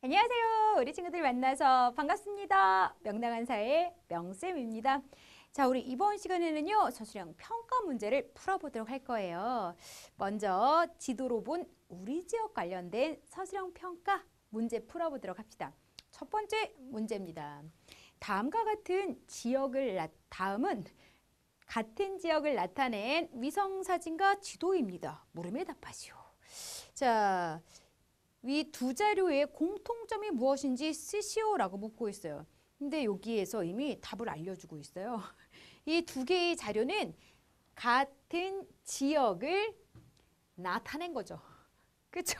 안녕하세요. 우리 친구들 만나서 반갑습니다. 명랑한 사회의 명쌤입니다. 자, 우리 이번 시간에는요, 서술형 평가 문제를 풀어보도록 할 거예요. 먼저 지도로 본 우리 지역 관련된 서술형 평가 문제 풀어보도록 합시다. 첫 번째 문제입니다. 다음과 같은 다음은 같은 지역을 나타낸 위성사진과 지도입니다. 물음에 답하시오. 자, 위 두 자료의 공통점이 무엇인지 쓰시오라고 묻고 있어요. 근데 여기에서 이미 답을 알려주고 있어요. 이 두 개의 자료는 같은 지역을 나타낸 거죠. 그렇죠?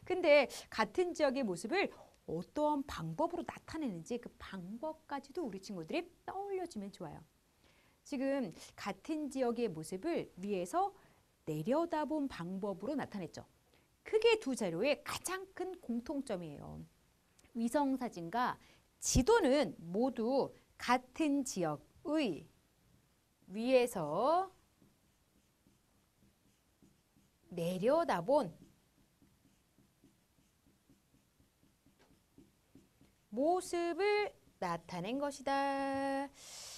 근데 같은 지역의 모습을 어떠한 방법으로 나타내는지 그 방법까지도 우리 친구들이 떠올려주면 좋아요. 지금 같은 지역의 모습을 위에서 내려다본 방법으로 나타냈죠. 크게 두 자료의 가장 큰 공통점이에요. 위성사진과 지도는 모두 같은 지역의 위에서 내려다본 모습을 나타낸 것이다.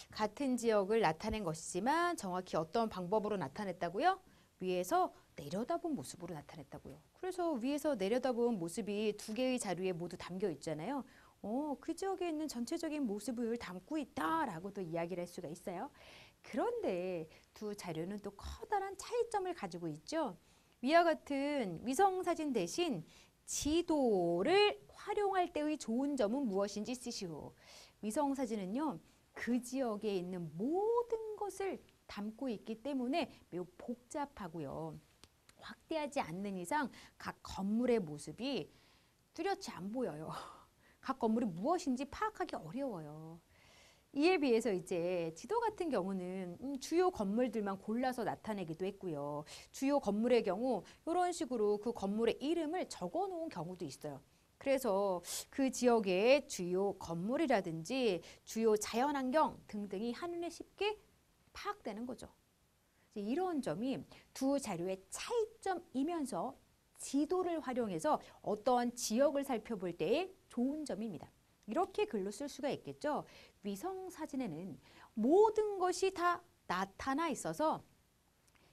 같은 지역을 나타낸 것이지만 정확히 어떤 방법으로 나타냈다고요? 위에서 내려다본 모습으로 나타냈다고요. 그래서 위에서 내려다본 모습이 두 개의 자료에 모두 담겨 있잖아요. 그 지역에 있는 전체적인 모습을 담고 있다라고도 이야기를 할 수가 있어요. 그런데 두 자료는 또 커다란 차이점을 가지고 있죠. 위와 같은 위성사진 대신 지도를 활용할 때의 좋은 점은 무엇인지 쓰시오. 위성사진은요, 그 지역에 있는 모든 것을 담고 있기 때문에 매우 복잡하고요. 확대하지 않는 이상 각 건물의 모습이 뚜렷이 안 보여요. 각 건물이 무엇인지 파악하기 어려워요. 이에 비해서 이제 지도 같은 경우는 주요 건물들만 골라서 나타내기도 했고요. 주요 건물의 경우 이런 식으로 그 건물의 이름을 적어 놓은 경우도 있어요. 그래서 그 지역의 주요 건물이라든지 주요 자연환경 등등이 한눈에 쉽게 파악되는 거죠. 이런 점이 두 자료의 차이점이면서 지도를 활용해서 어떠한 지역을 살펴볼 때의 좋은 점입니다. 이렇게 글로 쓸 수가 있겠죠. 위성사진에는 모든 것이 다 나타나 있어서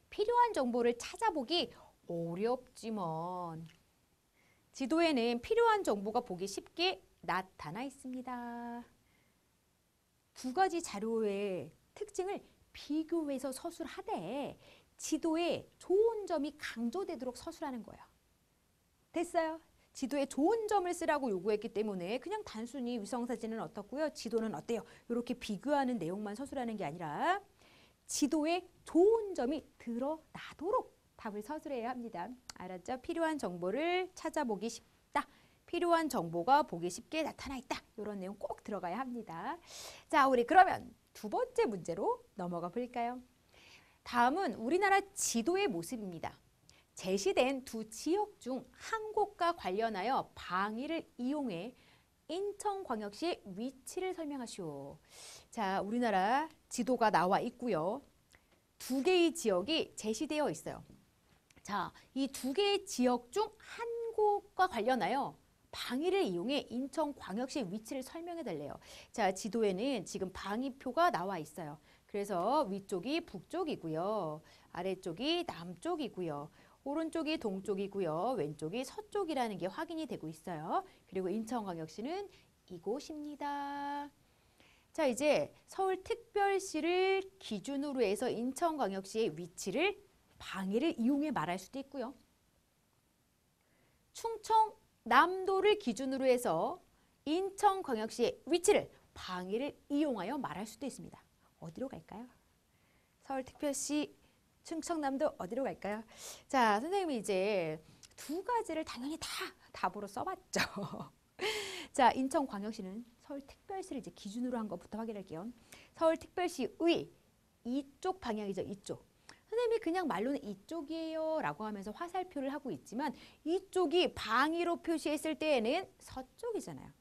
필요한 정보를 찾아보기 어렵지만 지도에는 필요한 정보가 보기 쉽게 나타나 있습니다. 두 가지 자료의 특징을 비교해서 서술하되 지도에 좋은 점이 강조되도록 서술하는 거예요. 됐어요? 지도에 좋은 점을 쓰라고 요구했기 때문에 그냥 단순히 위성사진은 어떻고요? 지도는 어때요? 이렇게 비교하는 내용만 서술하는 게 아니라 지도에 좋은 점이 드러나도록 답을 서술해야 합니다. 알았죠? 필요한 정보를 찾아보기 쉽다. 필요한 정보가 보기 쉽게 나타나 있다. 이런 내용 꼭 들어가야 합니다. 자, 우리 그러면 두 번째 문제로 넘어가 볼까요? 다음은 우리나라 지도의 모습입니다. 제시된 두 지역 중 한 곳과 관련하여 방위를 이용해 인천광역시의 위치를 설명하시오. 자, 우리나라 지도가 나와 있고요. 두 개의 지역이 제시되어 있어요. 자, 이 두 개의 지역 중 한 곳과 관련하여 방위를 이용해 인천광역시의 위치를 설명해 달래요. 자, 지도에는 지금 방위표가 나와 있어요. 그래서 위쪽이 북쪽이고요. 아래쪽이 남쪽이고요. 오른쪽이 동쪽이고요. 왼쪽이 서쪽이라는 게 확인이 되고 있어요. 그리고 인천광역시는 이곳입니다. 자, 이제 서울특별시를 기준으로 해서 인천광역시의 위치를 방위를 이용해 말할 수도 있고요. 충청남도를 기준으로 해서 인천광역시의 위치를 방위를 이용하여 말할 수도 있습니다. 어디로 갈까요? 서울특별시, 충청남도 어디로 갈까요? 자, 선생님이 이제 두 가지를 당연히 다 답으로 써봤죠. 자, 인천광역시는 서울특별시를 이제 기준으로 한 것부터 확인할게요. 서울특별시의 이쪽 방향이죠. 이쪽. 선생님이 그냥 말로는 이쪽이에요 라고 하면서 화살표를 하고 있지만 이쪽이 방위로 표시했을 때에는 서쪽이잖아요.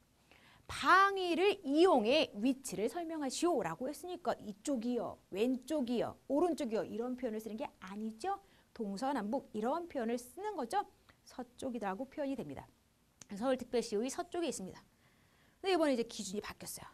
방위를 이용해 위치를 설명하시오 라고 했으니까 이쪽이요, 왼쪽이요, 오른쪽이요 이런 표현을 쓰는 게 아니죠. 동서남북 이런 표현을 쓰는 거죠. 서쪽이라고 표현이 됩니다. 서울특별시의 서쪽에 있습니다. 근데 이번에 이제 기준이 바뀌었어요.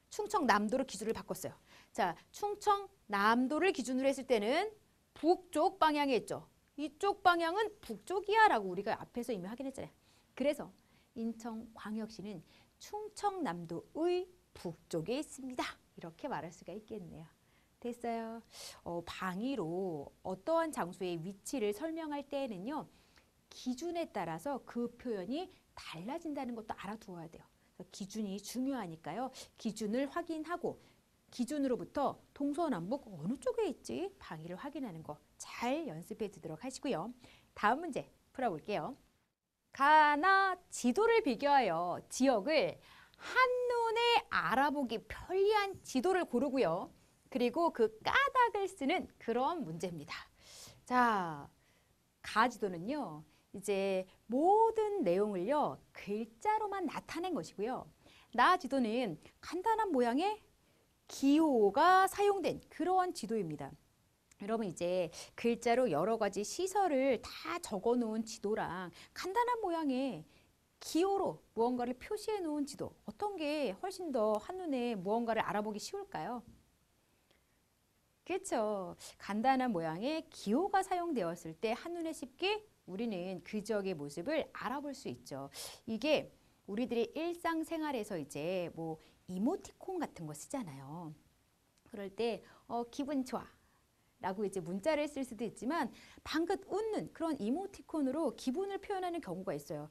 충청남도로 기준을 바꿨어요. 자, 충청남도를 기준으로 했을 때는 북쪽 방향에 있죠. 이쪽 방향은 북쪽이야 라고 우리가 앞에서 이미 확인했잖아요. 그래서 인천광역시는 충청남도의 북쪽에 있습니다. 이렇게 말할 수가 있겠네요. 됐어요. 방위로 어떠한 장소의 위치를 설명할 때에는요. 기준에 따라서 그 표현이 달라진다는 것도 알아두어야 돼요. 기준이 중요하니까요. 기준을 확인하고 기준으로부터 동서남북 어느 쪽에 있지 방위를 확인하는 거 잘 연습해 두도록 하시고요. 다음 문제 풀어볼게요. 가나 지도를 비교하여 지역을 한눈에 알아보기 편리한 지도를 고르고요. 그리고 그 까닭을 쓰는 그런 문제입니다. 자, 가지도는요. 이제 모든 내용을요. 글자로만 나타낸 것이고요. 나지도는 간단한 모양의 기호가 사용된 그러한 지도입니다. 여러분 이제 글자로 여러 가지 시설을 다 적어 놓은 지도랑 간단한 모양의 기호로 무언가를 표시해 놓은 지도 어떤 게 훨씬 더 한눈에 무언가를 알아보기 쉬울까요? 그렇죠. 간단한 모양의 기호가 사용되었을 때 한눈에 쉽게 우리는 그 지역의 모습을 알아볼 수 있죠. 이게 우리들이 일상생활에서 이제 뭐 이모티콘 같은 거 쓰잖아요. 그럴 때 기분 좋아 라고 이제 문자를 쓸 수도 있지만 방긋 웃는 그런 이모티콘으로 기분을 표현하는 경우가 있어요.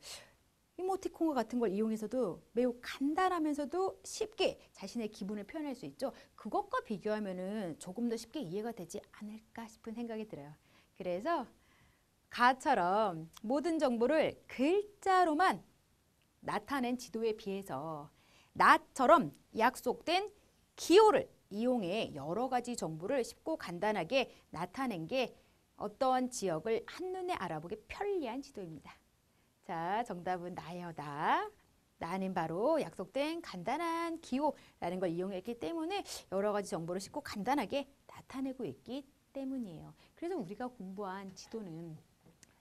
이모티콘 같은 걸 이용해서도 매우 간단하면서도 쉽게 자신의 기분을 표현할 수 있죠. 그것과 비교하면은 조금 더 쉽게 이해가 되지 않을까 싶은 생각이 들어요. 그래서 가처럼 모든 정보를 글자로만 나타낸 지도에 비해서 나처럼 약속된 기호를 이용해 여러 가지 정보를 쉽고 간단하게 나타낸 게 어떠한 지역을 한눈에 알아보기 편리한 지도입니다. 자, 정답은 나여다. 나는 바로 약속된 간단한 기호라는 걸 이용했기 때문에 여러 가지 정보를 쉽고 간단하게 나타내고 있기 때문이에요. 그래서 우리가 공부한 지도는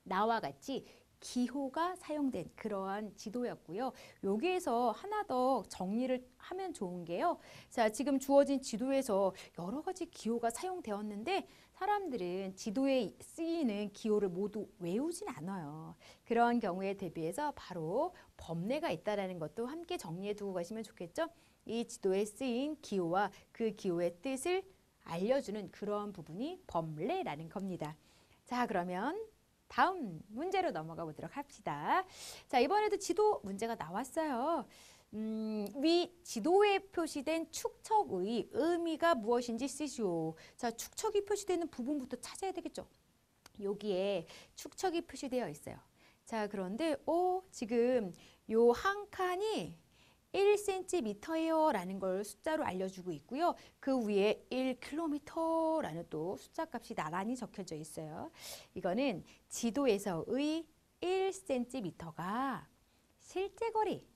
나와 같이 기호가 사용된 그러한 지도였고요. 여기에서 하나 더 정리를 하면 좋은 게요. 자, 지금 주어진 지도에서 여러 가지 기호가 사용되었는데 사람들은 지도에 쓰이는 기호를 모두 외우진 않아요. 그런 경우에 대비해서 바로 법례가 있다는 것도 함께 정리해 두고 가시면 좋겠죠. 이 지도에 쓰인 기호와 그 기호의 뜻을 알려주는 그런 부분이 법례라는 겁니다. 자, 그러면 다음 문제로 넘어가 보도록 합시다. 자, 이번에도 지도 문제가 나왔어요. 위 지도에 표시된 축척의 의미가 무엇인지 쓰시오. 자, 축척이 표시되는 부분부터 찾아야 되겠죠. 여기에 축척이 표시되어 있어요. 자, 그런데 지금 요 한 칸이 1cm예요 라는 걸 숫자로 알려주고 있고요. 그 위에 1km라는 또 숫자 값이 나란히 적혀져 있어요. 이거는 지도에서의 1cm가 실제 거리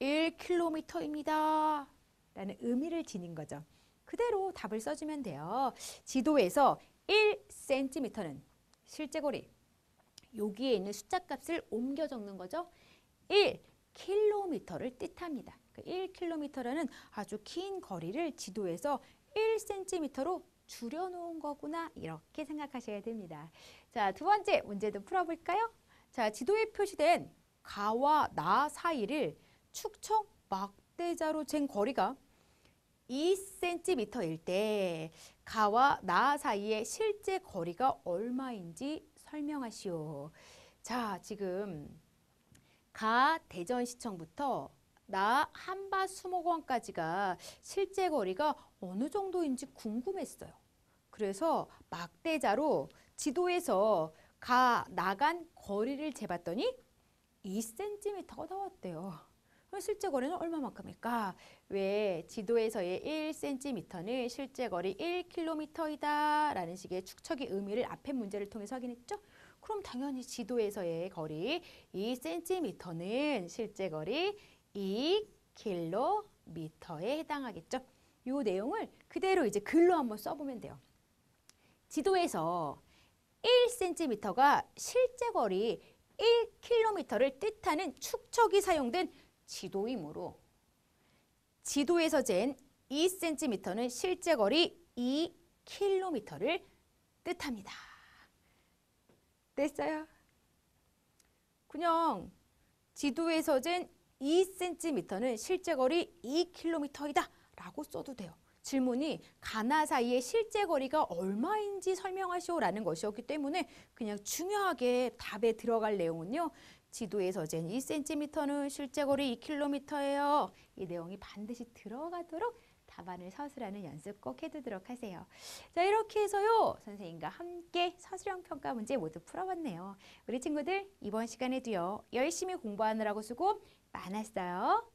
1km입니다 라는 의미를 지닌 거죠. 그대로 답을 써주면 돼요. 지도에서 1cm는 실제 거리, 여기에 있는 숫자 값을 옮겨 적는 거죠. 1km를 뜻합니다. 1km라는 아주 긴 거리를 지도에서 1cm로 줄여놓은 거구나 이렇게 생각하셔야 됩니다. 자, 두 번째 문제도 풀어볼까요? 자, 지도에 표시된 가와 나 사이를 축척 막대자로 잰 거리가 2cm일 때 가와 나 사이의 실제 거리가 얼마인지 설명하시오. 자, 지금 가 대전시청부터 나 한밭수목원까지가 실제 거리가 어느 정도인지 궁금했어요. 그래서 막대자로 지도에서 가 나간 거리를 재봤더니 2cm가 나왔대요. 그럼 실제 거리는 얼마만큼일까? 왜 지도에서의 1cm는 실제 거리 1km이다 라는 식의 축척의 의미를 앞에 문제를 통해서 확인했죠? 그럼 당연히 지도에서의 거리 2cm는 실제 거리 2km에 해당하겠죠. 이 내용을 그대로 이제 글로 한번 써보면 돼요. 지도에서 1cm가 실제 거리 1km를 뜻하는 축척이 사용된 지도이므로 지도에서 잰 2cm는 실제 거리 2km를 뜻합니다. 됐어요? 그냥 지도에서 잰 2cm는 실제 거리 2km이다 라고 써도 돼요. 질문이 가나 사이의 실제 거리가 얼마인지 설명하시오라는 것이었기 때문에 그냥 중요하게 답에 들어갈 내용은요. 지도에서 잰 2cm는 실제 거리 2km예요. 이 내용이 반드시 들어가도록 답안을 서술하는 연습 꼭 해두도록 하세요. 자, 이렇게 해서요. 선생님과 함께 서술형 평가 문제 모두 풀어봤네요. 우리 친구들 이번 시간에도요. 열심히 공부하느라고 수고 많았어요.